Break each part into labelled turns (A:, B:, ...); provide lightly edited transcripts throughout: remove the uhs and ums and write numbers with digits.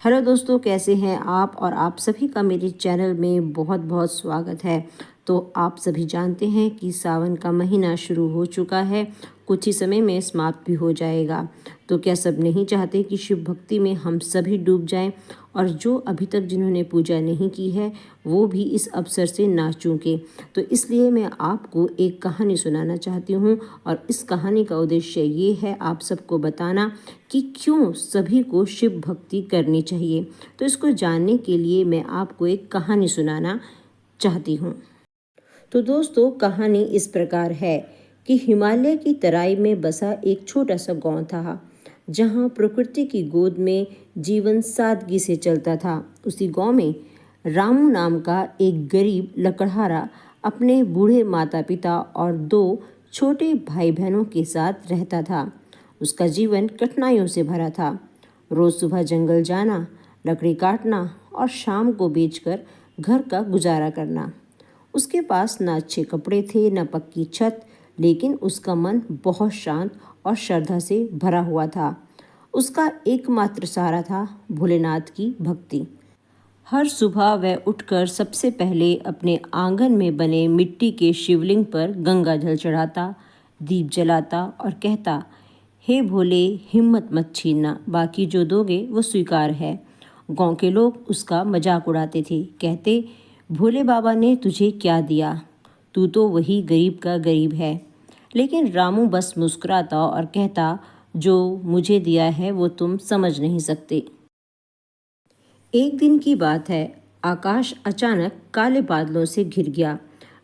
A: Hello दोस्तों, कैसे हैं आप। और आप सभी का मेरे चैनल में बहुत बहुत स्वागत है। तो आप सभी जानते हैं कि सावन का महीना शुरू हो चुका है, कुछ ही समय में समाप्त भी हो जाएगा। तो क्या सब नहीं चाहते कि शिव भक्ति में हम सभी डूब जाएं, और जो अभी तक जिन्होंने पूजा नहीं की है वो भी इस अवसर से ना चूकें। तो इसलिए मैं आपको एक कहानी सुनाना चाहती हूँ, और इस कहानी का उद्देश्य ये है आप सबको बताना कि क्यों सभी को शिव भक्ति करनी चाहिए। तो इसको जानने के लिए मैं आपको एक कहानी सुनाना चाहती हूँ। तो दोस्तों, कहानी इस प्रकार है कि हिमालय की तराई में बसा एक छोटा सा गांव था, जहां प्रकृति की गोद में जीवन सादगी से चलता था। उसी गांव में रामू नाम का एक गरीब लकड़हारा अपने बूढ़े माता पिता और 2 छोटे भाई बहनों के साथ रहता था। उसका जीवन कठिनाइयों से भरा था। रोज सुबह जंगल जाना, लकड़ी काटना और शाम को बेचकर घर का गुजारा करना। उसके पास न अच्छे कपड़े थे, न पक्की छत, लेकिन उसका मन बहुत शांत और श्रद्धा से भरा हुआ था। उसका एकमात्र सहारा था भोलेनाथ की भक्ति। हर सुबह वह उठकर सबसे पहले अपने आंगन में बने मिट्टी के शिवलिंग पर गंगा जल चढ़ाता, दीप जलाता और कहता, हे भोले, हिम्मत मत छीनना, बाकी जो दोगे वो स्वीकार है। गांव के लोग उसका मजाक उड़ाते थे, कहते, भोले बाबा ने तुझे क्या दिया, तू तो वही गरीब का गरीब है। लेकिन रामू बस मुस्कुराता और कहता, जो मुझे दिया है वो तुम समझ नहीं सकते। एक दिन की बात है, आकाश अचानक काले बादलों से घिर गया।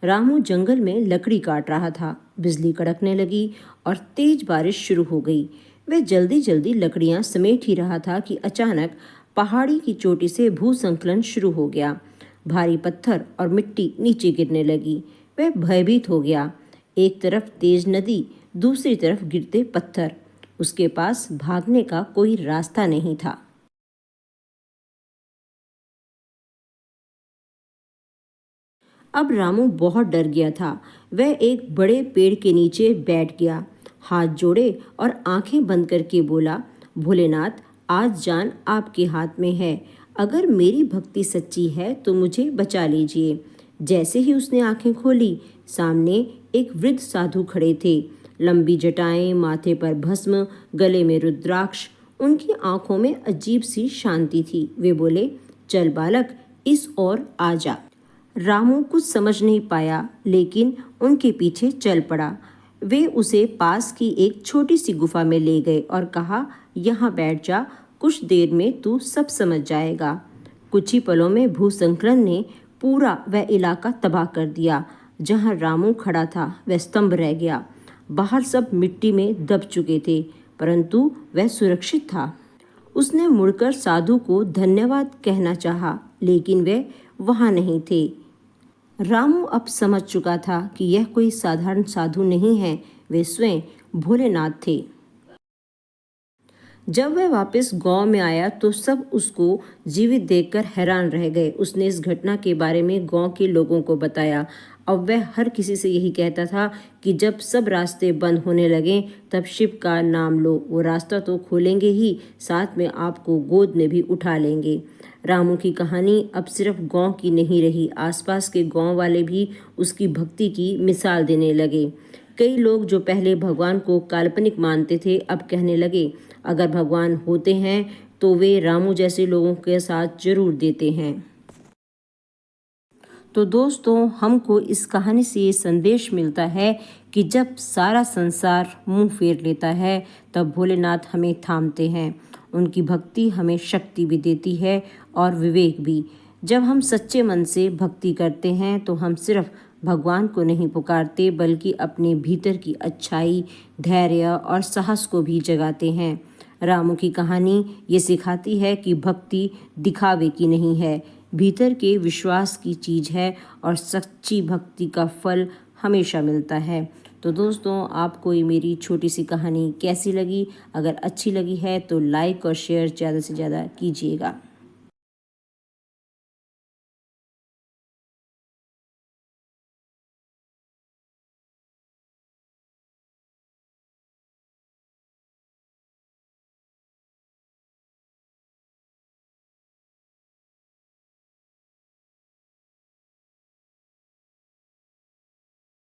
A: रामू जंगल में लकड़ी काट रहा था। बिजली कड़कने लगी और तेज बारिश शुरू हो गई। वह जल्दी जल्दी लकड़ियां समेट ही रहा था कि अचानक पहाड़ी की चोटी से भूसंकलन शुरू हो गया। भारी पत्थर और मिट्टी नीचे गिरने लगी। वह भयभीत हो गया। एक तरफ तेज नदी, दूसरी तरफ गिरते पत्थर। उसके पास भागने का कोई रास्ता नहीं था। अब रामू बहुत डर गया था। वह एक बड़े पेड़ के नीचे बैठ गया, हाथ जोड़े और आंखें बंद करके बोला, भोलेनाथ, आज जान आपके हाथ में है। अगर मेरी भक्ति सच्ची है तो मुझे बचा लीजिए। जैसे ही उसने आंखें खोली, सामने एक वृद्ध साधु खड़े थे। लंबी जटाएं, माथे पर भस्म, गले में रुद्राक्ष। उनकी आंखों में अजीब सी शांति थी। वे बोले, चल बालक, इस ओर आ जा। रामू कुछ समझ नहीं पाया, लेकिन उनके पीछे चल पड़ा। वे उसे पास की एक छोटी सी गुफा में ले गए और कहा, यहाँ बैठ जा, कुछ देर में तू सब समझ जाएगा। कुछ ही पलों में भूस्खलन ने पूरा वह इलाका तबाह कर दिया। जहाँ रामू खड़ा था वह स्तंभ रह गया। बाहर सब मिट्टी में दब चुके थे, परंतु वह सुरक्षित था। उसने मुड़कर साधु को धन्यवाद कहना चाहा, लेकिन वे वहां नहीं थे। रामू अब समझ चुका था कि यह कोई साधारण साधु नहीं है, वे स्वयं भोलेनाथ थे। जब वह वापस गांव में आया तो सब उसको जीवित देखकर हैरान रह गए। उसने इस घटना के बारे में गांव के लोगों को बताया। अब वह हर किसी से यही कहता था कि जब सब रास्ते बंद होने लगें तब शिव का नाम लो, वो रास्ता तो खोलेंगे ही, साथ में आपको गोद में भी उठा लेंगे। रामू की कहानी अब सिर्फ गांव की नहीं रही, आसपास के गांव वाले भी उसकी भक्ति की मिसाल देने लगे। कई लोग जो पहले भगवान को काल्पनिक मानते थे, अब कहने लगे, अगर भगवान होते हैं तो वे रामू जैसे लोगों के साथ जरूर देते हैं। तो दोस्तों, हमको इस कहानी से ये संदेश मिलता है कि जब सारा संसार मुंह फेर लेता है तब भोलेनाथ हमें थामते हैं। उनकी भक्ति हमें शक्ति भी देती है और विवेक भी। जब हम सच्चे मन से भक्ति करते हैं तो हम सिर्फ भगवान को नहीं पुकारते, बल्कि अपने भीतर की अच्छाई, धैर्य और साहस को भी जगाते हैं। रामू की कहानी ये सिखाती है कि भक्ति दिखावे की नहीं है, भीतर के विश्वास की चीज़ है, और सच्ची भक्ति का फल हमेशा मिलता है। तो दोस्तों, आपको ये मेरी छोटी सी कहानी कैसी लगी? अगर अच्छी लगी है तो लाइक और शेयर ज़्यादा से ज़्यादा कीजिएगा।